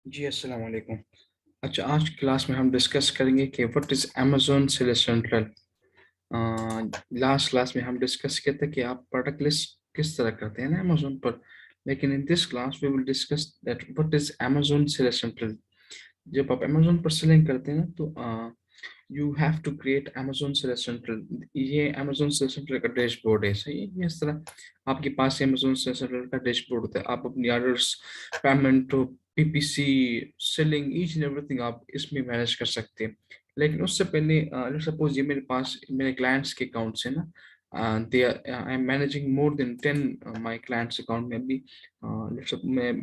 जी अस्सलाम वालेकुम। अच्छा, आज की क्लास में हम डिस्कस करेंगे कि what is Amazon seller central. Last class में हम डिस्कस किया था कि आप प्रोडक्ट लिस्ट किस तरह करते हैं ना अमेज़न पर, लेकिन in this class we will discuss that what is Amazon seller central. जब आप अमेज़न पर सेलिंग करते हैं ना तो you have to create Amazon seller central. ये अमेज़न सेलर सेंट्रल का डैशबोर्ड है, सही है। इस तरह आपके पास अमेज़न सेलर सेंट्रल का डैशबोर्ड होता है। आप अपनी orders, payment, PPC, selling, each and everything आप इसमें मैनेज कर सकते हैं। लेकिन उससे पहले सपोज ये मेरे पास मेरे क्लाइंट्स के अकाउंट्स है ना, they I am managing more than 10 my clients account में अभी।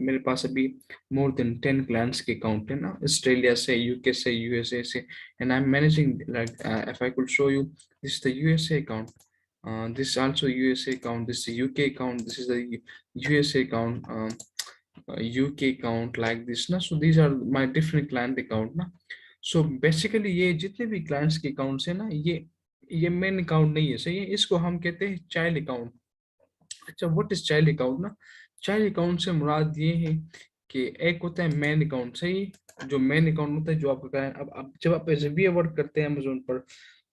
मेरे पास अभी मोर देन 10 क्लाइंट्स के अकाउंट है ना, ऑस्ट्रेलिया से, यूके से, यूएसए से, and I am managing like if I could show you, this is the USA account, this is also USA account, this is UK account, this is the USA account, UK account, like this ना. So these are my different client account ना. So basically ये जितने भी clients के accounts है ना, ये main account नहीं है, सही है। इसको हम कहते हैं child account। अच्छा, व्हाट इज चाइल्ड अकाउंट ना, चाइल्ड अकाउंट से मुराद ये है कि एक होता है मेन अकाउंट, सही। जो मेन अकाउंट होता है जो आपका क्लाइंट, अब जब आप एज ए वर्क करते हैं अमेजोन पर,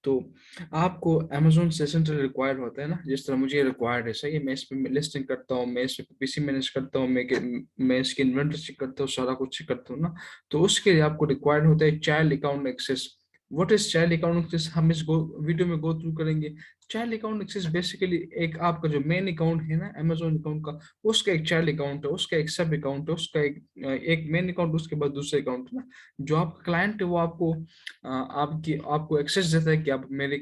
तो आपको अमेजोन से सेंट्रल रिक्वायर्ड होता है ना, जिस तरह मुझे रिक्वायर्ड है, सही है। मैं इस पे लिस्टिंग करता हूँ, मैं इस पे पीसी मैनेज करता हूँ, मैं इसकी इन्वेंटरी चेक करता हूँ, सारा कुछ चेक करता हूँ ना। तो उसके लिए आपको रिक्वायर्ड होता है child account access. What is child account access, हम इस वीडियो में गो थ्रू करेंगे। चाइल्ड अकाउंट एक्सेस बेसिकली एक आपका जो मेन अकाउंट है ना अमेजोन अकाउंट का, उसका एक चाइल्ड अकाउंट है, उसका एक सब अकाउंट है, उसका एक मेन अकाउंट, उसके बाद दूसरे अकाउंट है ना। जो आपका क्लाइंट है वो आपको आपको एक्सेस देता है कि आप मेरे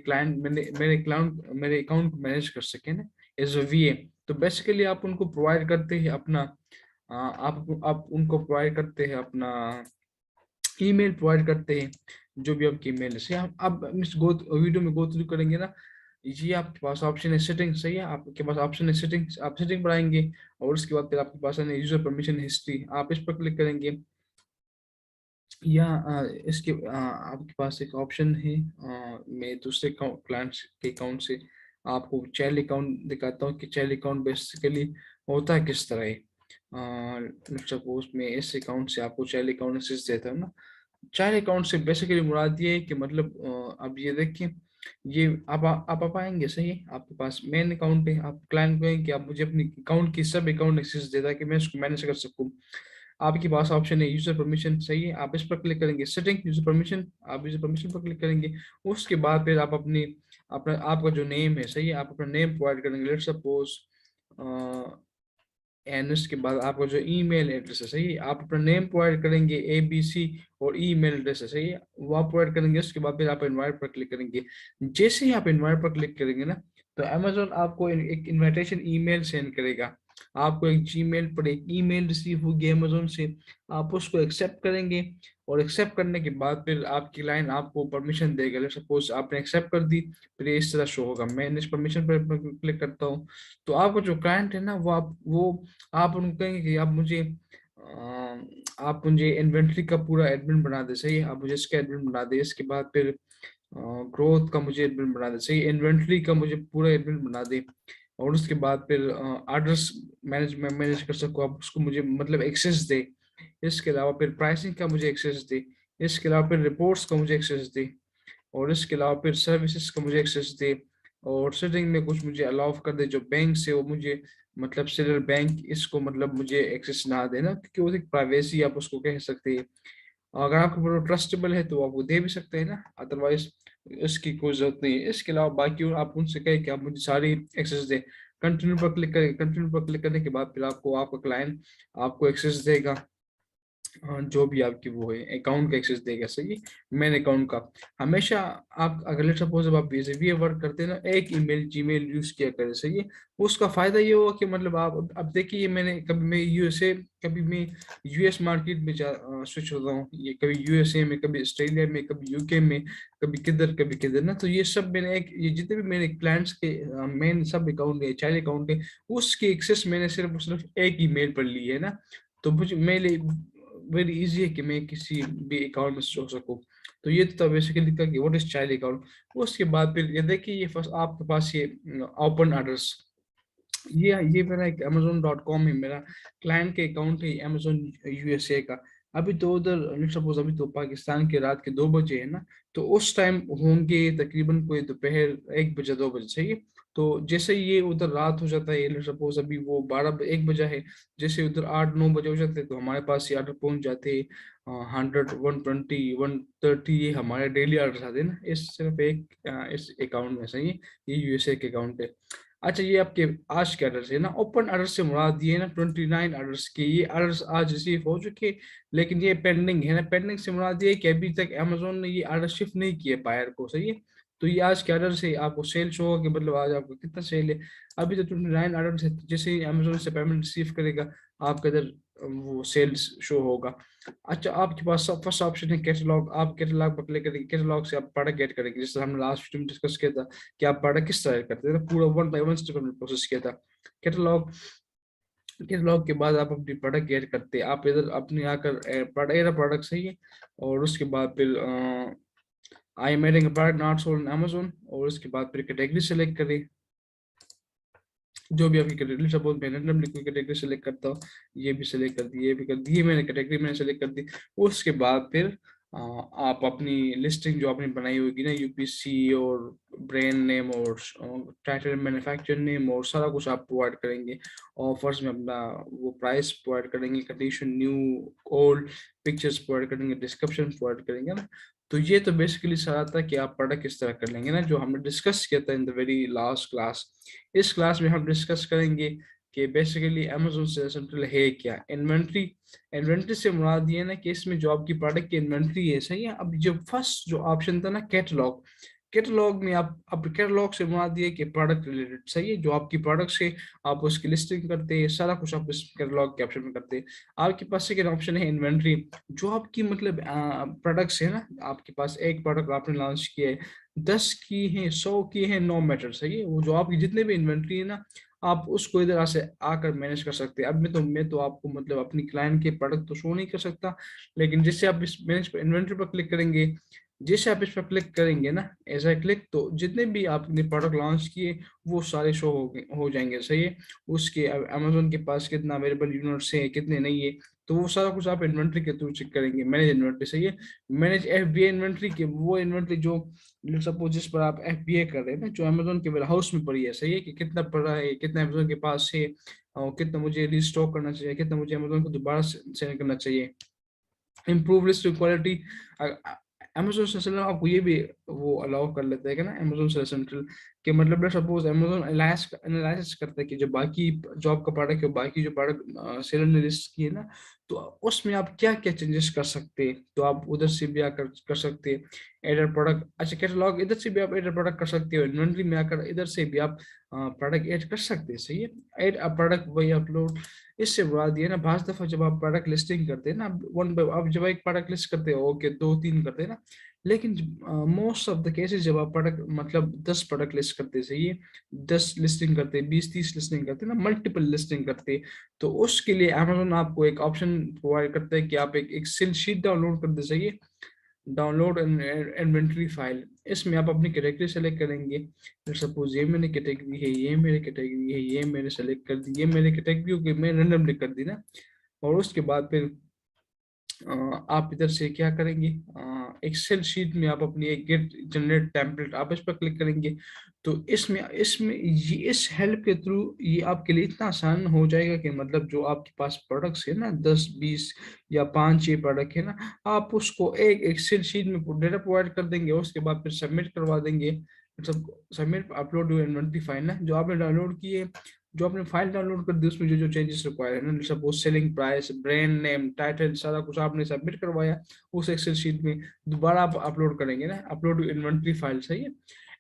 अकाउंट को मैनेज कर सके ना, एज अ वीए। तो बेसिकली आप उनको प्रोवाइड करते हैं अपना, आप उनको प्रोवाइड करते हैं अपना ईमेल प्रोवाइड करते हैं, जो भी आपकी ईमेल है, सही। हम अब इस गो वीडियो में गो थ्रू करेंगे ना। ये आपके पास ऑप्शन है सेटिंग, सही है। आपके पास ऑप्शन है सेटिंग, आप सेटिंग बढ़ाएंगे, और उसके बाद फिर आपके पास है यूजर परमिशन हिस्ट्री, आप इस पर क्लिक करेंगे। या इसके आपके पास एक ऑप्शन है, मैं दूसरे क्लाइंट्स के अकाउंट से आपको चाइल्ड अकाउंट दिखाता हूँ कि चाइल्ड अकाउंट बेसिकली होता है किस तरह है। सपोज मैं इस अकाउंट से आपको चाइल्ड अकाउंट एक्सेस देता हूँ ना। चाइल्ड अकाउंट से बेसिकली मुराद ये है कि मतलब अब ये देखिए, ये आप आएंगे, सही है। आपके पास मेन अकाउंट है, आप क्लाइंट को कहेंगे कि आप मुझे अपनी अकाउंट की सब अकाउंट एक्सेस दे, ताकि मैं इसको मैनेज कर सकूँ। आपके पास ऑप्शन है यूजर परमिशन, सही है। आप इस पर क्लिक करेंगे, सेटिंग यूजर परमिशन, आप यूजर परमिशन पर क्लिक करेंगे। उसके बाद फिर आप अपनी अपना आपका जो नेम है, सही है, आप अपना नेम प्रोवाइड करेंगे, लेट्स सपोज। एंड उसके बाद आपका जो ईमेल एड्रेस है, सही है, आप अपना नेम प्रोवाइड करेंगे, ABC, और ईमेल एड्रेस है, सही है, वो आप प्रोवाइड करेंगे। उसके बाद फिर आप इनवाइट पर क्लिक करेंगे। जैसे ही आप इनवाइट पर क्लिक करेंगे ना, तो अमेजोन आपको एक इनविटेशन ईमेल सेंड करेगा। आपको एक जीमेल पर एक ईमेल रिसीव होगी अमेजोन से, आप उसको एक्सेप्ट करेंगे। और एक्सेप्ट करने के बाद फिर आपकी लाइन आपको परमिशन देगा। सपोज आपने एक्सेप्ट कर दी, फिर इस तरह शो होगा। मैं इस परमिशन पर क्लिक करता हूँ, तो आपका जो क्लाइंट है ना, आप उनको कहेंगे कि आप मुझे इन्वेंट्री का पूरा एडमिन बना दे, सही है। आप मुझे इसका एडमिन बना दे। इसके बाद फिर ग्रोथ का मुझे एडमिन बना दे, सही। इन्वेंट्री का मुझे पूरा एडमिन बना दे। और उसके बाद फिर ऑर्डर्स मैनेज कर सको, आप उसको मुझे मतलब एक्सेस दे। इसके अलावा फिर प्राइसिंग का मुझे एक्सेस दे। इसके अलावा फिर रिपोर्ट्स का मुझे एक्सेस दे। और इसके अलावा फिर सर्विसेज का मुझे एक्सेस दे। और सेटिंग में कुछ मुझे अलाउ कर दे, जो बैंक से वो मुझे मतलब सेलर बैंक इसको मतलब मुझे एक्सेस ना देना, क्योंकि वो एक प्राइवेसी आप उसको कह सकते हैं। अगर आपका प्रोडक्ट ट्रस्टेबल है तो आप वो दे भी सकते हैं ना, अदरवाइज इसकी कोई जरूरत नहीं है। इसके अलावा बाकी आप उनसे कहें कि आप मुझे सारी एक्सेस दें। कंटिन्यू पर क्लिक करें, कंटिन्यू पर क्लिक करने के बाद फिर आपको आपका क्लाइंट आपको एक्सेस देगा। जो भी आपकी वो है अकाउंट का एक्सेस देगा, सही है, मेन अकाउंट का। हमेशा आप अगर लेट सपोज अब आप वीए वर्क करते हैं ना, एक ईमेल जीमेल यूज किया करें, सही है। उसका फायदा ये होगा कि मतलब आप अब देखिए, मैंने कभी मैं यूएसए, कभी मैं यूएस मार्केट में स्विच होता हूँ, ये कभी यूएसए में, कभी ऑस्ट्रेलिया में, कभी यूके में, कभी किधर ना। तो ये सब मैंने ये जितने भी मेरे क्लाइंट्स के मेन सब अकाउंट है, चाइल्ड अकाउंट है, उसकी एक्सेस मैंने सिर्फ एक ईमेल पर ली है ना। तो मुझे मेरे वेरी इजी है कि मैं किसी भी अकाउंट में हो सकूं। तो ये तो बेसिकली था कि व्हाट इज चाइल्ड अकाउंट। उसके बाद फिर ये देखिए, ये फर्स्ट आपके पास ये ओपन ऑर्डर्स, ये मेरा एक amazon.com है, मेरा क्लाइंट के अकाउंट है amazon USA का। अभी तो उधर सपोज अभी तो पाकिस्तान के रात के 2 बजे है ना, तो उस टाइम होंगे तकरीबन कोई दोपहर 1 बजे 2 बजे, सही है। तो जैसे ही ये उधर रात हो जाता है, लेट सपोज अभी वो 1 बजा है, जैसे उधर 8 9 बजे हो जाते हैं, तो हमारे पास ये ऑर्डर पहुंच जाते हैं। 100 120 130 ये हमारे डेली ऑर्डर आते हैं ना, इस सिर्फ एक इस अकाउंट में, सही है। ये यूएसए के अकाउंट है। अच्छा, ये आपके आज के ऑर्डर है ना, ओपन ऑर्डर से मुराद ये है ना 29 ऑर्डर्स के, ये ऑर्डर्स आज रिसीव हो चुके, लेकिन ये पेंडिंग है ना। पेंडिंग से मुराद ये है कि अभी तक अमेजोन ने ये ऑर्डर शिफ्ट नहीं किए बायर को, सही है। तो ये आज के ऑर्डर से आपको सेल शो होगा कि मतलब आज आपको कितना सेल है। अभी तो 29 ऑर्डर से, जैसे ही अमेजोन से पेमेंट रिसीव करेगा, आपका इधर वो सेल्स शो होगा। अच्छा, आपके पास फर्स्ट ऑप्शन है कैटलॉग। आप कैटलॉग पर क्लिक करेंगे, कैटलॉग से आप प्रोडक्ट गेट करेंगे, जैसे हमने लास्ट वीडियो में डिस्कस किया था कि आप प्रोडक्ट किस तरह करते हैं, पूरा 1 बाय 1 स्टेप हमने प्रोसेस किया था। कैटलॉग, कैटलॉग के बाद आप अपनी प्रोडक्ट गेट करते हैं, आप इधर अपने आकर प्रोडक्ट प्रोडक्ट सही है। और उसके बाद फिर I am adding product not sold in Amazon, और उसके बाद फिर कैटेगरी सेलेक्ट करें, जो भी आपकी कैटेगरी, सपोज मैं रैंडमली कोई कैटेगरी सेलेक्ट करता हूँ, ये भी सेलेक्ट कर दी, ये भी कर दी, ये मैंने कैटेगरी मैंने सेलेक्ट कर दी। उसके बाद फिर आप अपनी लिस्टिंग जो आपने बनाई होगी ना, यूपीसी और ब्रांड नेम और टाइटल मैन्युफैक्चर नेम और सारा कुछ आप प्रोवाइड करेंगे। ऑफर्स में अपना वो प्राइस प्रोवाइड करेंगे, condition new old, pictures provide करेंगे, डिस्क्रिप्शन प्रोवाइड करेंगे ना। तो ये तो बेसिकली सारा था कि आप प्रोडक्ट किस तरह कर लेंगे ना, जो हमने डिस्कस किया था in the very last class. इस क्लास में हम डिस्कस करेंगे कि बेसिकली अमेजोन से सेंट्रल है क्या। इन्वेंट्री, इन्वेंट्री से मुराद ये ना कि इसमें जो आपकी प्रोडक्ट की इन्वेंट्री है, सही है। अब जो फर्स्ट जो ऑप्शन था ना कैटलॉग, कैटलॉग में आप अब कैटलॉग से मुराद ये कि प्रोडक्ट रिलेटेड, सही है, जो आपकी प्रोडक्ट्स है आप उसकी लिस्टिंग करते हैं, सारा कुछ आप इस कैटलॉग के ऑप्शन में करते हैं। आपके पास सेकेंड ऑप्शन है इन्वेंट्री, जो आपकी मतलब प्रोडक्ट्स है ना, आपके पास एक प्रोडक्ट आपने लॉन्च किया है, 10 की है, 100 की है, नो मैटर, सही है। वो जो आपकी जितने भी इन्वेंट्री है ना, आप उसको इधर से आकर मैनेज कर सकते हैं। अब मैं तो आपको मतलब अपनी क्लाइंट के प्रोडक्ट तो शो नहीं कर सकता, लेकिन जैसे आप इस मैनेज इन्वेंट्री पर क्लिक करेंगे, जैसे आप इस पर क्लिक करेंगे ना, ऐसा क्लिक, तो जितने भी आपने प्रोडक्ट लॉन्च किए वो सारे शो हो जाएंगे, सही है। उसके अमेजोन के पास कितना अवेलेबल यूनिट्स है, कितने नहीं है, तो वो सारा कुछ आप इन्वेंट्री के थ्रू चेक करेंगे। मैनेज इन्वेंट्री, सही है। मैनेज एफबीए इन्वेंट्री के, वो इन्वेंट्री जो सपोज जिस पर आप एफबीए कर रहे हैं ना, जो अमेजोन के वेयर हाउस में पड़ी है, सही है, कि कितना पड़ा है, कितना अमेजोन के पास है, और कितना मुझे रिस्टॉक करना चाहिए, कितना मुझे अमेजोन को दोबारा सेंड करना चाहिए। Improve list quality, Amazon central आपको ये भी वो अलाउ कर लेता है कि ना, अमेजोन सेंट्रल के मतलब सपोज अमेजोन एनालिसिस करता है कि जो बाकी जॉब का प्रोडक्ट है, बाकी जो प्रोडक्ट सेलर ने लिस्ट की है ना, तो उसमें आप क्या क्या चेंजेस कर सकते हैं, तो आप उधर से भी आकर कर सकते हैं। एडर प्रोडक्ट, अच्छा कैटलॉग इधर से भी आप एडर प्रोडक्ट कर सकते हो, इन्वेंट्री में आकर इधर से भी आप प्रोडक्ट ऐड कर सकते हैं, सही है। ऐड अ प्रोडक्ट वही अपलोड, इससे बुरा दिया ना, बाज दफा जब आप प्रोडक्ट लिस्टिंग करते हैं ना, वन बाय आप जब एक प्रोडक्ट लिस्ट करते हो, ओके 2 3 करते हैं ना, लेकिन मोस्ट ऑफ द केसेस जब आप प्रोडक्ट मतलब 10 प्रोडक्ट लिस्ट करते, सही है, 10 लिस्टिंग करते, 20 30 लिस्टिंग करते ना, मल्टीपल लिस्टिंग करते, तो उसके लिए अमेजोन आपको एक ऑप्शन प्रोवाइड करता है कि आप एक एक्सेल शीट डाउनलोड कर दे, सही है, डाउनलोड इन्वेंट्री फाइल। इसमें आप अपनी कैटेगरी सेलेक्ट करेंगे, सपोज ये मेरी कैटेगरी है, ये मेरी कैटेगरी है, ये मैंने सेलेक्ट कर दी, ये मेरी कैटेगरी की मैं रैंडमली कर दी ना। और उसके बाद फिर आप इधर से क्या करेंगे, एक्सेल शीट में आप अपनी एक गेट जनरेट टेम्पलेट, आप इस पर क्लिक करेंगे, तो इसमें इसमें ये इस हेल्प के थ्रू ये आपके लिए इतना आसान हो जाएगा कि मतलब जो आपके पास प्रोडक्ट्स है ना, 10 20 या 5 6 प्रोडक्ट है ना, आप उसको एक एक्सेल शीट में डेटा प्रोवाइड कर देंगे, उसके बाद फिर सबमिट करवा देंगे। मतलब सबमिट अपलोड इन्वेंटरी फाइल ना, जो आपने डाउनलोड किए, जो आपने फाइल डाउनलोड कर दी, उसमें जो जो चेंजेस रिक्वायर है ना, suppose selling price, brand name, title, सारा कुछ आपने सबमिट करवाया, उस एक्सेल शीट में दोबारा आप अपलोड करेंगे ना, अपलोड इन्वेंट्री फाइल, सही है।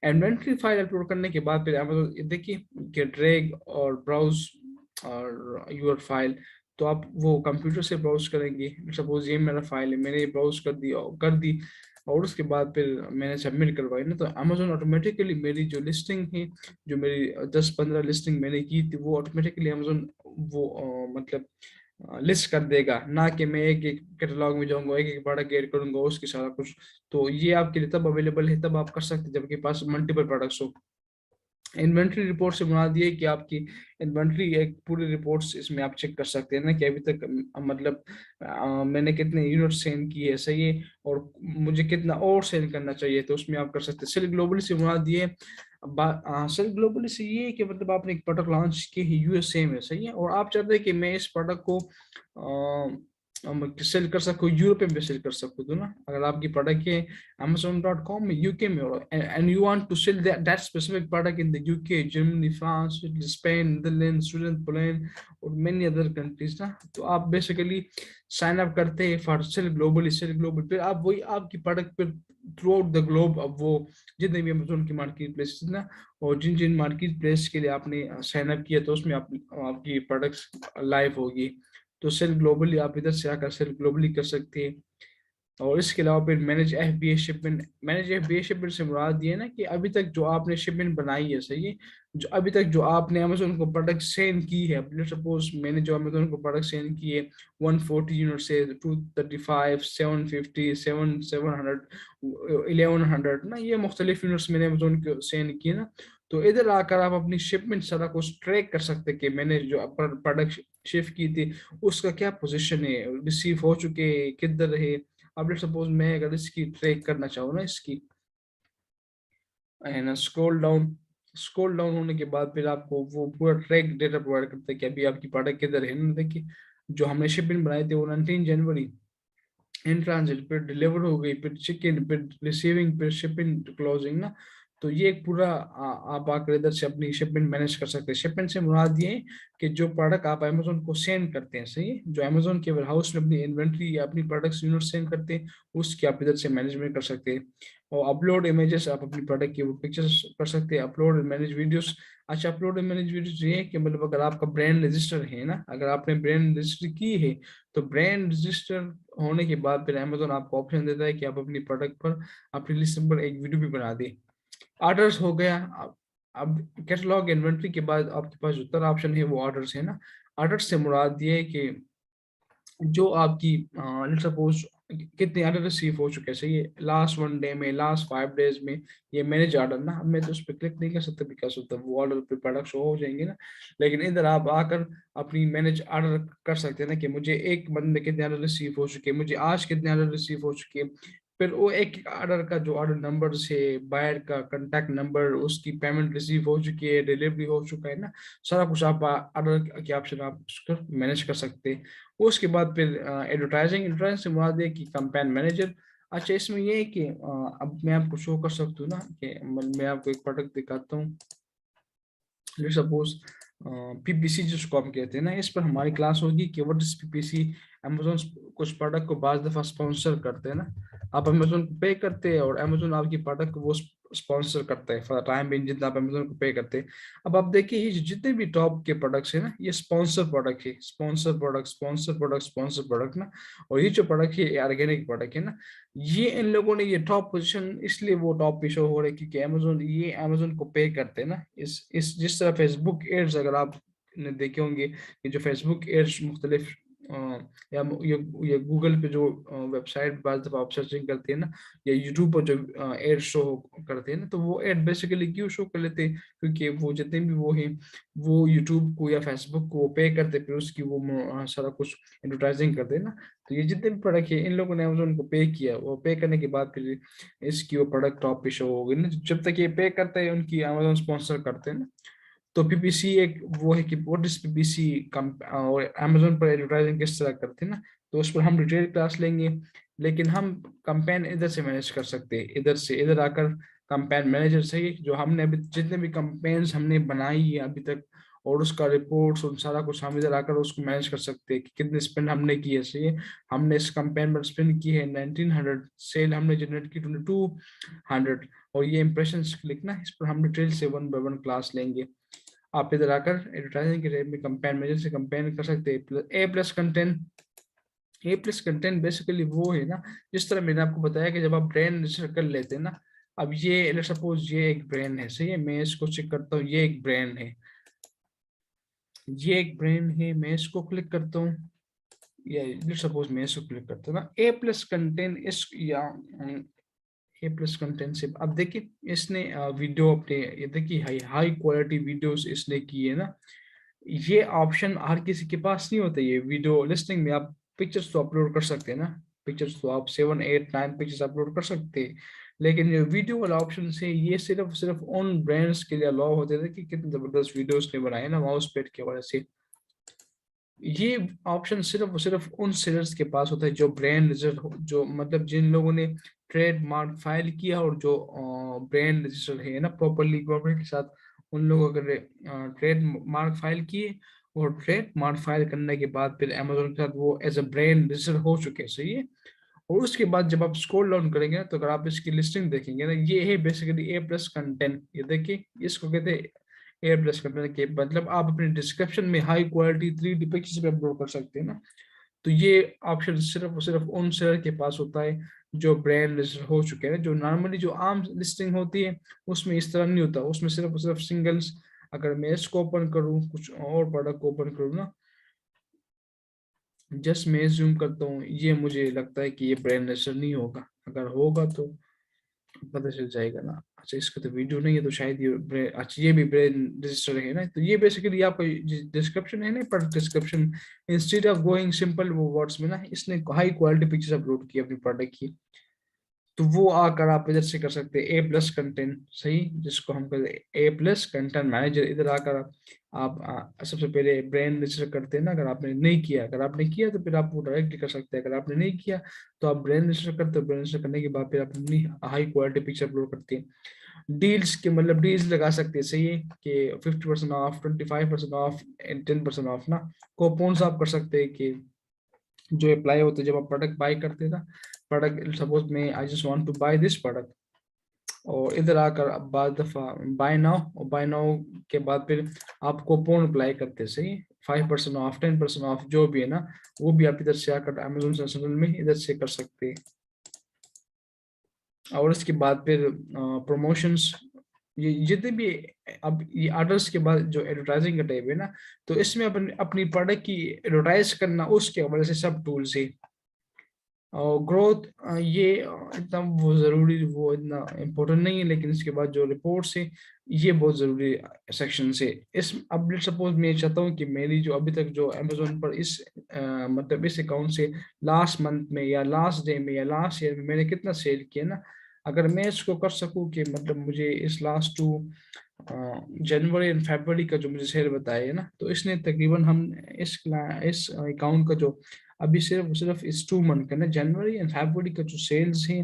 इन्वेंट्री फाइल अपलोड करने के बाद फिर अमेजोन देखिए कि ड्रैग और ब्राउज और यूर फाइल, तो आप वो कंप्यूटर से ब्राउज करेंगे, सपोज ये मेरा फाइल है, मैंने ब्राउज कर दी, और उसके बाद फिर मैंने सबमिट करवाई ना, तो अमेजोन ऑटोमेटिकली मेरी जो लिस्टिंग है, जो मेरी 10 15 लिस्टिंग मैंने की थी, वो ऑटोमेटिकली अमेजोन वो मतलब लिस्ट कर देगा, ना कि मैं एक एक कैटलॉग में जाऊंगा, एक एक प्रोडक्ट ऐड करूंगा उसकी सारा कुछ। तो ये आपके लिए तब अवेलेबल है, तब आप कर सकते हैं जब आपके पास मल्टीपल प्रोडक्ट्स हो। इन्वेंट्री रिपोर्ट से मुराद ये है कि आपकी इन्वेंट्री एक पूरी रिपोर्ट्स इसमें आप चेक कर सकते हैं ना कि अभी तक मतलब मैंने कितने यूनिट सेल किए, सही है, और मुझे कितना और सेल करना चाहिए, तो उसमें आप कर सकते हैं। सेल ग्लोबली से मुराद ये सेल ग्लोबली से ये है कि मतलब आपने एक प्रोडक्ट लॉन्च की है यूएसए में, सही है, और आप चाहते हैं कि मैं इस प्रोडक्ट को सेल कर सकूँ, यूरोप में भी सेल कर सकूँ, तो ना अगर आपकी प्रोडक्ट है Amazon.com में यूके में, and you want to sell that specific product in the UK, Germany, France, Spain, Netherlands, Sweden, Poland और many other countries ना, तो आप बेसिकली साइन अप करते हैं for sell globally, sell global, फिर आप वही आपकी प्रोडक्ट फिर थ्रू आउट द ग्लोब, अब वो जितने भी अमेजोन की मार्केट प्लेस ना, और जिन जिन मार्केट प्लेस के लिए आपने साइन अप किया, तो उसमें आपकी प्रोडक्ट्स लाइव होगी, तो सेल ग्लोबली आप इधर से आकर सेल ग्लोबली कर सकते हैं। और इसके अलावा फिर manage FBA shipment, manage FBA shipment से मुराद ये है ना कि अभी तक जो आपने शिपमेंट बनाई है, सही है, जो अभी तक जो आपने अमेजोन को प्रोडक्ट सेंड की है, सपोज मैंने जो अमेजोन को प्रोडक्ट सेंड की है 140 यूनिट से 235 750 700 1100 ना, ये मुख्तलिफ यूनिट्स मैंने अमेजोन को सेंड किए ना, तो इधर आकर आप अपनी शिपमेंट सारा कुछ ट्रैक कर सकते हैं कि मैंने जो प्रोडक्ट शिफ्ट की थी उसका क्या पोजीशन है, रिसीव हो चुके हैं, किधर है। अब लेट्स सपोज मैं अगर इसकी ट्रैक करना चाहूँ ना, इसकी है ना, स्क्रॉल डाउन होने के बाद फिर आपको वो पूरा ट्रैक डेटा प्रोवाइड करता है कि अभी आपकी प्रोडक्ट किधर है ना, देखिए जो हमने शिपिंग बनाए थे वो 19 जनवरी, इन ट्रांजिट, फिर डिलीवर हो गई, फिर चिकन, फिर रिसीविंग, फिर शिपिंग क्लोजिंग ना, तो ये एक पूरा आप आकर इधर से अपनी शिपमेंट मैनेज कर सकते हैं। शिपमेंट से मुराद ये है कि जो प्रोडक्ट आप अमेजोन को सेंड करते हैं, सही है, जो अमेजोन के वेयरहाउस में अपनी इन्वेंट्री या अपनी प्रोडक्ट्स यूनिट सेंड करते हैं, उसकी आप इधर से मैनेजमेंट कर सकते हैं। और अपलोड इमेजेस, आप अपनी प्रोडक्ट की वो पिक्चर्स कर सकते हैं, अपलोड मैनेज वीडियोस। अच्छा, अपलोड मैनेज वीडियोस ये है कि मतलब अगर आपका ब्रांड रजिस्टर है ना, अगर आपने ब्रांड रजिस्टर की है, तो ब्रांड रजिस्टर होने के बाद फिर अमेजोन आपको ऑप्शन देता है कि आप अपनी प्रोडक्ट पर अपनी लिस्ट पर एक वीडियो भी बना दें। ऑर्डर्स हो गया। अब कैटलॉग इन्वेंट्री के बाद आपके पास जो थर्ड ऑप्शन है वो ऑर्डर्स है ना। ऑर्डर्स से मुराद ये है कि जो आपकी लेट्स सपोज कितने ऑर्डर रिसीव हो चुके हैं, सही है, लास्ट 1 डे में, लास्ट 5 डेज में, ये मैनेज ऑर्डर ना, अब मैं तो उस पर क्लिक नहीं कर सकता बिकॉज ऑफ द वो ऑर्डर पे प्रोडक्ट शो हो जाएंगे ना, लेकिन इधर आप आकर अपनी मैनेज ऑर्डर कर सकते हैं ना कि मुझे एक मंथ में कितने ऑर्डर रिसीव हो चुके हैं, मुझे आज कितने ऑर्डर रिसीव हो चुके हैं, फिर वो एक ऑर्डर का जो ऑर्डर नंबर से बायर का कांटेक्ट नंबर, उसकी पेमेंट रिसीव हो चुकी है, डिलीवरी हो चुका है ना, सारा कुछ आप ऑर्डर के ऑप्शन आप मैनेज कर सकते हैं। उसके बाद फिर एडवर्टाइजिंग, एडवर्टाइजिंग से मुराद है कि कैंपेन मैनेजर। अच्छा, इसमें ये है कि अब मैं आपको शो कर सकता हूँ ना कि मैं आपको एक प्रोडक्ट दिखाता हूँ, सपोज पीपीसी जिसको हम कहते हैं ना, इस पर हमारी क्लास होगी कि व्हाट इज पीपीसी। अमेजोन कुछ प्रोडक्ट को बाज दफा स्पॉन्सर करते हैं ना, आप अमेजोन को पे करते हैं और अमेजोन आपकी प्रोडक्ट को वो स्पॉन्सर करता है फॉर टाइम बिंग, जितना आप अमेजोन को पे करते हैं। अब आप देखिए ये जितने भी टॉप के प्रोडक्ट्स है ना, ये स्पॉन्सर प्रोडक्ट है, sponsor product, sponsor product, sponsor product ना, और ये जो प्रोडक्ट है ऑर्गेनिक प्रोडक्ट है ना, ये इन लोगों ने ये टॉप पोजीशन इसलिए वो टॉप पे शो हो रहे हैं क्योंकि अमेजोन, ये अमेजोन को पे करते हैं ना। इस जिस तरह फेसबुक एड्स अगर आपने देखे होंगे कि जो फेसबुक एड्स मुख्तलिफ या ये गूगल पे जो वेबसाइट बाद जब आप सर्चिंग करते हैं ना, या यूट्यूब पर जो एड शो करते हैं ना, तो वो एड बेसिकली क्यों शो कर लेते हैं, क्योंकि वो जितने भी वो हैं वो यूट्यूब को या फेसबुक को पे करते, फिर उसकी वो सारा कुछ एडवर्टाइजिंग करते हैं ना। तो ये जितने भी प्रोडक्ट है इन लोगों ने अमेजोन को पे किया, वो पे करने के बाद फिर इसकी वो प्रोडक्ट टॉप पे शो होगी ना, जब तक ये पे करते हैं उनकी अमेजोन स्पॉन्सर करते हैं ना। तो पीपीसी एक वो है कि व्हाट इज पीपीसी और अमेजोन पर एडवर्टाइजिंग किस तरह करते हैं ना, तो उस पर हम डिटेल क्लास लेंगे। लेकिन हम कंपेन इधर से मैनेज कर सकते हैं, इधर से इधर आकर कंपेन मैनेजर से ही जो हमने अभी जितने भी कंपेन्स हमने बनाई है अभी तक, और उसका रिपोर्ट्स और सारा कुछ हम इधर आकर उसको मैनेज कर सकते हैं कि कितने स्पेंड हमने की है, सही है, हमने इस कंपेन पर स्पेंड की है 1900, सेल हमने जनरेट की 2200, और ये इंप्रेशन क्लिक ना, इस पर हम डिटेल से 1 बाय 1 क्लास लेंगे। आप इधर आकर एडवर्टाइजिंग के रेट में कंपेयर मेजर से कंपेयर कर सकते हैं। ए प्लस कंटेंट, ए प्लस कंटेंट बेसिकली वो है ना, जिस तरह मैंने आपको बताया कि जब आप ब्रांड रजिस्टर कर लेते हैं ना, अब ये लेट्स सपोज ये एक ब्रांड है, सही है, मैं इसको चेक करता हूँ, ये एक ब्रांड है, ये एक ब्रांड है, मैं इसको क्लिक करता हूँ, या लेट्स सपोज मैं इसको क्लिक करता हूँ ना, ए प्लस कंटेंट इस या ए प्लस कंटेंट से अब देखिए इसने वीडियो अपने ये देखिए हाई क्वालिटी वीडियोस इसने की है ना। ये ऑप्शन हर किसी के पास नहीं होता। ये वीडियो लिस्टिंग में आप पिक्चर्स तो अपलोड कर सकते हैं ना, पिक्चर्स तो आप 7 8 9 पिक्चर्स अपलोड कर सकते हैं, लेकिन जो वीडियो वाला ऑप्शन है ये सिर्फ सिर्फ उन ब्रांड्स के लिए अलाउ होते थे कि कितने जबरदस्त वीडियोस ने बनाए ना माउस पैड की वजह से। ये ऑप्शन सिर्फ सिर्फ उन सेलर्स के पास होता है जो ब्रांड रजिस्टर हो, जो मतलब जिन लोगों ने ट्रेडमार्क फाइल किया और जो ब्रांड रजिस्टर है ना प्रॉपरली गवर्नमेंट के साथ, उन लोगों अगर ट्रेड मार्क फाइल किए और ट्रेड मार्क फाइल करने के बाद फिर अमेजोन के साथ वो एज अ ब्रांड रजिस्टर हो चुके हैं, सही है। और उसके बाद जब आप स्क्रॉल डाउन करेंगे ना, तो अगर आप इसकी लिस्टिंग देखेंगे ना, ये है बेसिकली ए प्लस कंटेंट। ये देखिए इसको कहते हैं ए प्लस कंटेंट के मतलब आप अपने डिस्क्रिप्शन में हाई क्वालिटी 3D पिक्चर्स पे अपलोड कर सकते हैं ना। तो ये ऑप्शन सिर्फ सिर्फ उन सेलर के पास होता है जो ब्रांड रजिस्टर हो चुके हैं। जो नॉर्मली जो आम लिस्टिंग होती है उसमें इस तरह नहीं होता, उसमें सिर्फ सिर्फ सिंगल्स। अगर मैं इसको ओपन करूँ, कुछ और प्रोडक्ट को ओपन करूँ ना, जस्ट मैं जूम करता हूँ, ये मुझे लगता है कि ये ब्रांड रजिस्टर नहीं होगा। अगर होगा तो पता चल जाएगा ना। अच्छा इसका तो वीडियो नहीं है तो शायद ये अच्छा ये भी ब्रांड रजिस्टर है ना। तो ये बेसिकली आपका डिस्क्रिप्शन है ना, पर description instead of going simple वो वर्ड्स में ना, इसने हाई क्वालिटी पिक्चर्स अपलोड की अपनी प्रोडक्ट की। तो वो आकर आप इधर से कर सकते हैं ए प्लस कंटेंट, सही, जिसको हम कहते हैं ए प्लस कंटेंट मैनेजर। इधर आकर आप सबसे पहले ब्रांड रजिस्टर करते हैं ना। अगर आपने नहीं किया, अगर आपने किया तो फिर आप वो डायरेक्टली कर सकते हैं। अगर आपने नहीं किया तो आप ब्रांड रजिस्टर करते हो, ब्रांड रजिस्टर करने के बाद फिर आप अपनी हाई क्वालिटी पिक्चर अपलोड करते हैं। डील्स के मतलब डील्स लगा सकते हैं, सही है, कि 50% ऑफ, 25% ऑफ एंड 10% ऑफ ना। कूपन्स आप कर सकते हैं कि जो अप्लाई होते हैं जब आप प्रोडक्ट बाय करते हैं ना। प्रोडक्ट सपोज मैं I just want to buy this product, और इधर आकर अब बाद दफा बाय नाउ, और बाय नाउ के बाद फिर आप कूपन अप्लाई करते हैं, सही। 5% ऑफ, 10% ऑफ जो भी है ना, वो भी आप इधर से आकर अमेजोन सेंट्रल में इधर से कर सकते हैं। और इसके बाद फिर प्रमोशंस, ये जितने भी अब ये ऑर्डर्स के बाद जो एडवर्टाइजिंग का टाइप है ना, तो इसमें अपनी अपनी प्रोडक्ट की एडवर्टाइज करना उसके वजह से सब टूल्स है। और ग्रोथ ये इतना वो ज़रूरी, वो इतना इम्पोर्टेंट नहीं है, लेकिन इसके बाद जो रिपोर्ट्स है ये बहुत ज़रूरी सेक्शन से। इस अब सपोज मैं चाहता हूँ कि मेरी जो अभी तक जो अमेजोन पर इस मतलब इस अकाउंट से लास्ट मंथ में या लास्ट डे में या लास्ट ईयर में मैंने कितना सेल किया ना, अगर मैं इसको कर सकूँ कि मतलब मुझे इस लास्ट 2 जनवरी एंड फरवरी का जो मुझे सेल बताया है ना, तो इसने तकरीबन हम इस अकाउंट का जो अभी सिर्फ सिर्फ इस 2 मंथ का ना, जनवरी एंड फरवरी का जो सेल्स है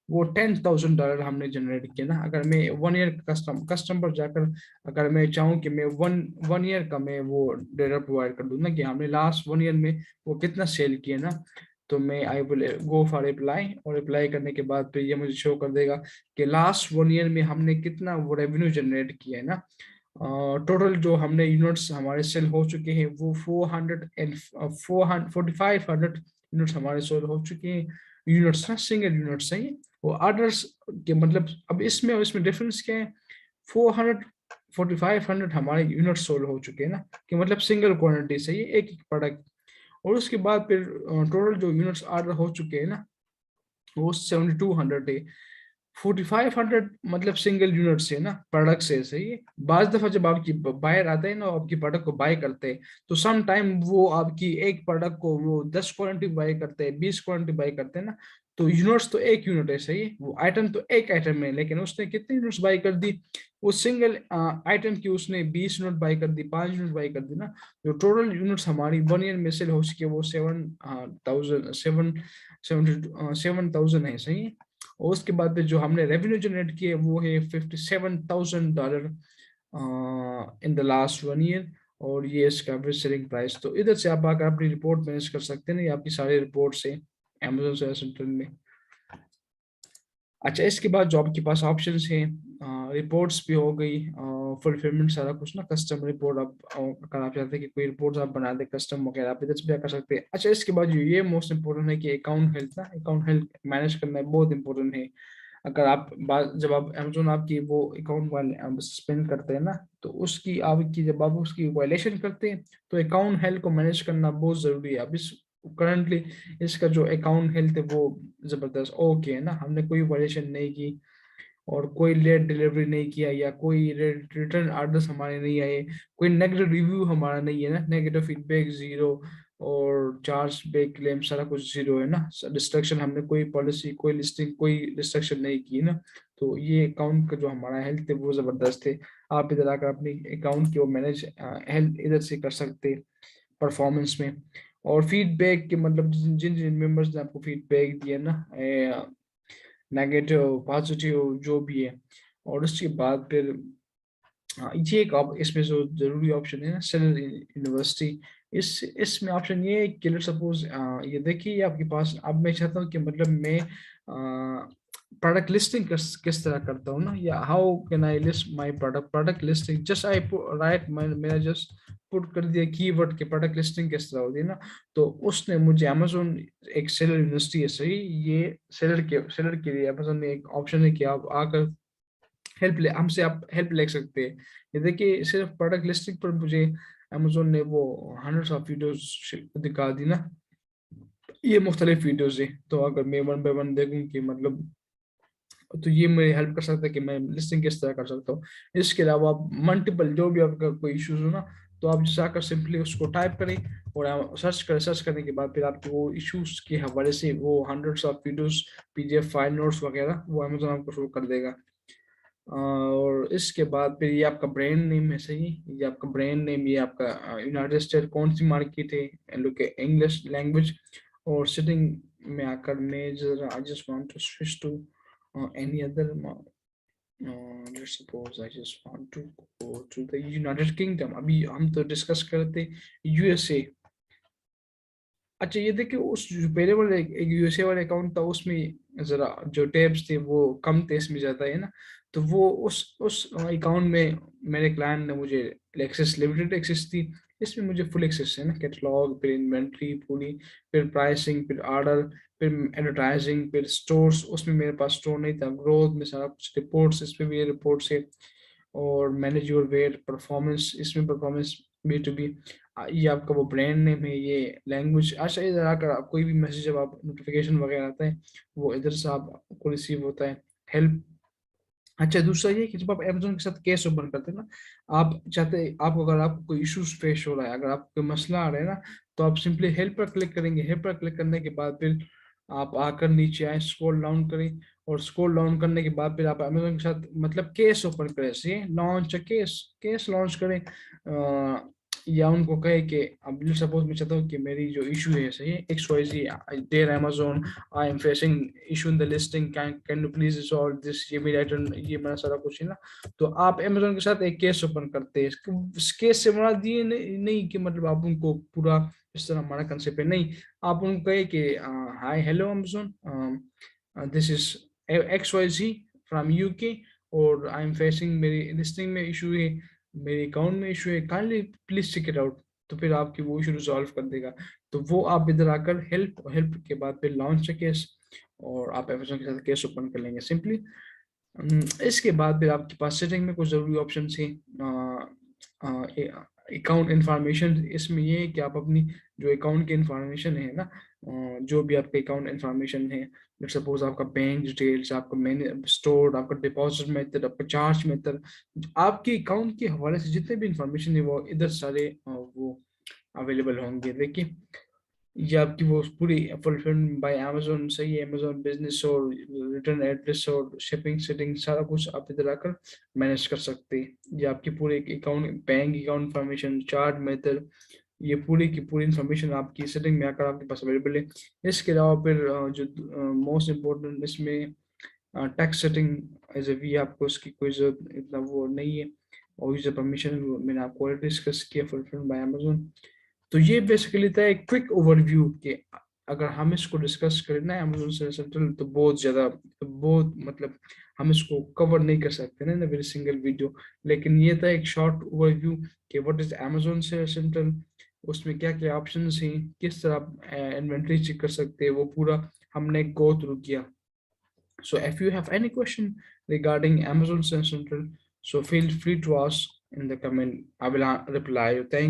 वो $10,000 हमने जनरेट किया ना। अगर मैं 1 ईयर कस्टम पर जाकर अगर मैं चाहूँ कि मैं वन वन ईयर का मैं वो डेटा प्रोवाइड कर दूँ ना, कि हमने लास्ट 1 ईयर में वो कितना सेल किया ना, तो मैं I will go for apply, और अप्लाई करने के बाद फिर ये मुझे शो कर देगा कि लास्ट 1 ईयर में हमने कितना वो रेवेन्यू जनरेट किया है ना। टोटल जो हमने यूनिट्स हमारे सेल हो चुके हैं वो 445 यूनिट्स हमारे सेल हो चुके हैं। यूनिट्स ना, सिंगल यूनिट्स है ये। वो ऑर्डर्स के मतलब अब इसमें और इसमें डिफरेंस क्या है। 400 4500 हमारे यूनिट्स सोल्ड हो चुके हैं ना, कि मतलब सिंगल क्वांटिटी से ये एक प्रोडक्ट। और उसके बाद फिर टोटल जो यूनिट्स ऑर्डर हो चुके हैं ना वो 7200 है। 4500 मतलब सिंगल यूनिट से ना, प्रोडक्ट से, सही है। बाज दफा जब आपकी बायर आते हैं ना, आपकी प्रोडक्ट को बाय करते हैं, तो सम टाइम वो आपकी एक प्रोडक्ट को वो 10 क्वांटिटी बाय करते हैं, 20 क्वांटिटी बाय करते हैं ना। तो यूनिट्स तो एक यूनिट है, सही है, वो आइटम तो एक आइटम है, लेकिन उसने कितने यूनिट्स बाय कर दी, उस सिंगल आइटम की उसने 20 यूनिट बाय कर दी, 5 यूनिट बाय कर दी ना। जो टोटल यूनिट्स हमारी 1 ईयर में सेल हो सके वो 7,000 है, सही है। और उसके बाद जो हमने रेवेन्यू जनरेट किए वो है $57,000 इन द लास्ट 1 ईयर। और ये इसका एवरेज सेलिंग प्राइस। तो इधर से आप आकर अपनी रिपोर्ट मैनेज कर सकते हैं ना, ये आपकी सारी रिपोर्ट से अमेजोन सर्च सेंटर में। अच्छा इसके बाद जो आपके पास ऑप्शंस हैं, रिपोर्ट्स भी हो गई, फुलफिलमेंट सारा कुछ ना, कस्टम रिपोर्ट। आप अगर आप चाहते हैं कि कोई रिपोर्ट्स आप बना दे कस्टम वगैरह, आप इधर से भी कर सकते हैं। अच्छा इसके बाद जो ये मोस्ट इंपॉर्टेंट है कि अकाउंट हेल्थ ना, अकाउंट हेल्थ मैनेज करना बहुत इंपॉर्टेंट है। अगर आप जब आप अमेजोन आपकी वो अकाउंट वाले सस्पेंड करते हैं ना, तो उसकी आपकी जब आप उसकी वायलेशन करते हैं तो अकाउंट हेल्थ को मैनेज करना बहुत जरूरी है। अब इस करंटली इसका जो अकाउंट हेल्थ है वो जबरदस्त ओके है ना, हमने कोई वेरिएशन नहीं की और कोई लेट डिलीवरी नहीं किया या कोई रिटर्न ऑर्डर्स हमारे नहीं आए, कोई नेगेटिव रिव्यू हमारा नहीं है ना, नेगेटिव फीडबैक जीरो और चार्ज बैक क्लेम सारा कुछ जीरो है ना, डिस्ट्रक्शन हमने कोई पॉलिसी कोई लिस्टिंग कोई डिस्ट्रक्शन नहीं की ना। तो ये अकाउंट का जो हमारा हेल्थ है वो जबरदस्त है। आप इधर आकर अपनी अकाउंट की वो मैनेज हेल्थ इधर से कर सकते परफॉर्मेंस में। और फीडबैक के मतलब जिन जिन जिन मेंबर्स ने आपको फीडबैक दिया ना, नेगेटिव पॉजिटिव जो भी है। और उसके बाद फिर ये एक इसमें जो जरूरी ऑप्शन है ना सेलर यूनिवर्सिटी, इसमें ऑप्शन ये है कि सपोज ये देखिए ये आपके पास, अब मैं चाहता हूँ कि मतलब मैं प्रोडक्ट लिस्टिंग किस तरह करता हूँ ना, या how can I list my product listing just I right, मैंने जस्ट पुट कर दिया कीवर्ड के प्रोडक्ट लिस्टिंग किस तरह होती है ना। तो उसने मुझे अमेजोन एक सेलर यूनिवर्सिटी है सही, ये सेलर के लिए अमेजोन में एक ऑप्शन है कि आप आकर हेल्प ले हमसे आप हेल्प ले सकते हैं। ये देखिए सिर्फ प्रोडक्ट लिस्टिंग पर मुझे अमेजोन ने वो हंड्रेड्स ऑफ वीडियोस दिखा दी ना, ये मुख्तलिफ वीडियोस है। तो अगर मैं वन बाय वन देखूं कि मतलब, तो ये मेरी हेल्प कर सकता है कि मैं लिस्टिंग किस तरह कर सकता हूँ। इसके अलावा आप मल्टीपल जो भी आपका कोई इश्यूज हो ना, तो आप जाकर सिंपली उसको टाइप करें और सर्च करने के बाद फिर आपके वो इश्यूज के हवाले से वो hundreds of videos PDF file notes वगैरह वो अमेजोन आपको शुरू कर देगा। और इसके बाद फिर ये आपका ब्रांड नेम है सही, ये आपका ब्रांड नेम, ये आपका यूनाइटेड स्टेट कौन सी मार्केट है, लोग इंग्लिश लैंग्वेज। और सिटिंग में आकर मैं जरा I just want to switch to any other, let's suppose I just want to go to the United Kingdom, अभी हम तो डिस्कस करते यूएसए। अच्छा ये देखिए उस जो पहले वाले एक यूएसए वाले अकाउंट था उसमें जरा जो टैब्स थे वो कम थे, इसमें ज्यादा है ना। तो वो उस अकाउंट में मेरे क्लाइंट ने मुझे एक्सेस लिमिटेड एक्सेस थी, इसमें मुझे फुल एक्सेस है ना, कैटलॉग फिर इन्वेंट्री पूरी, फिर प्राइसिंग फिर ऑर्डर फिर एडवर्टाइजिंग फिर स्टोर्स, उसमें मेरे पास स्टोर नहीं था, ग्रोथ में सारा कुछ रिपोर्ट्स, इसमें भी रिपोर्ट्स है। और मैनेज योर वेट परफॉर्मेंस, इसमें परफॉर्मेंस बी टू बी, ये आपका वो ब्रांड नेम है, ये लैंग्वेज। अच्छा इधर आकर आप कोई भी मैसेज जब आप नोटिफिकेशन वगैरह आता है वो इधर से आपको रिसीव होता है, हेल्प। अच्छा दूसरा ये कि जब आप अमेजोन के साथ केस ओपन करते हैं ना, आप चाहते आप अगर आपको कोई इश्यूज फेस हो रहा है, अगर आपको कोई मसला आ रहा है ना, तो आप सिंपली हेल्प पर क्लिक करेंगे, हेल्प पर क्लिक करने के बाद फिर आप आकर नीचे आए स्क्रॉल डाउन करें, और स्क्रॉल डाउन करने के बाद फिर आप अमेजोन के साथ मतलब केस ओपन करें, से लॉन्च केस केस लॉन्च करें। या उनको कहे कि अब सपोज मैं चाहता हूँ कि मेरी जो इशू है सही X Y Z there Amazon, I am facing issue in the listing, can you please solve this, ये मेरा रिटर्न ये मेरा सारा कुछ है ना। तो आप अमेजोन के साथ एक केस ओपन करते हैं, इस केस से मुराद ये नहीं कि मतलब आप उनको पूरा इस तरह हमारा कंसेप्ट है नहीं, आप उनको कहे कि hi hello Amazon, this is X Y Z from UK, और आई एम फेसिंग मेरी लिस्टिंग में इशू है, मेरे अकाउंट में इशू है, kindly please check it out. तो फिर आपकी वो इशू रिजॉल्व कर देगा। तो वो आप इधर आकर हेल्प, हेल्प के बाद फिर लॉन्च केस, और आप अमेजोन के साथ केस ओपन कर लेंगे सिंपली। इसके बाद फिर आपके पास सेटिंग में कुछ जरूरी ऑप्शन है। अकाउंट इंफॉर्मेशन, इसमें ये है कि आप अपनी जो अकाउंट की इंफॉर्मेशन है ना, जो भी आपके अकाउंट इंफॉर्मेशन है, सपोज आपका बैंक डिटेल्स, आपका मैंने स्टोर, आपका डिपॉजिट मेथड, आपका चार्ज मेथड, आपके अकाउंट के हवाले से जितने भी इंफॉर्मेशन है वो इधर सारे वो अवेलेबल होंगे। देखिए ये आपकी वो पूरी फुलफिल्ड बाय अमेजोन सही है, अमेजोन बिजनेस और रिटर्न एड्रेस और शिपिंग सेटिंग सारा कुछ आप इधर आकर मैनेज कर सकते हैं। ये आपकी पूरे account bank account information chart method, ये पूरी की पूरी इंफॉर्मेशन आपकी सेटिंग में आकर आपके पास अवेलेबल है। इसके अलावा फिर जो मोस्ट इम्पोर्टेंट इसमें tax setting as a V, आपको उसकी कोई जरूरत इतना वो नहीं है, और यूजर परमिशन मैंने आपको ऑलरेडी डिस्कस किया फुलफिल्ड बाय अमेजोन। तो ये बेसिकली था एक क्विक ओवरव्यू के, अगर हम इसको डिस्कस करें ना अमेजोन से सेंट्रल, तो बहुत ज्यादा, तो बहुत मतलब हम इसको कवर नहीं कर सकते ना वेरी सिंगल वीडियो। लेकिन ये था एक शॉर्ट ओवरव्यू कि व्हाट इज अमेजोन से सेंट्रल, उसमें क्या क्या ऑप्शंस हैं, किस तरह इन्वेंटरी चेक कर सकते हैं, वो पूरा हमने गो थ्रू किया। So if you have any question regarding Amazon Search Central, so feel free to ask in the comment. I will reply you. Thank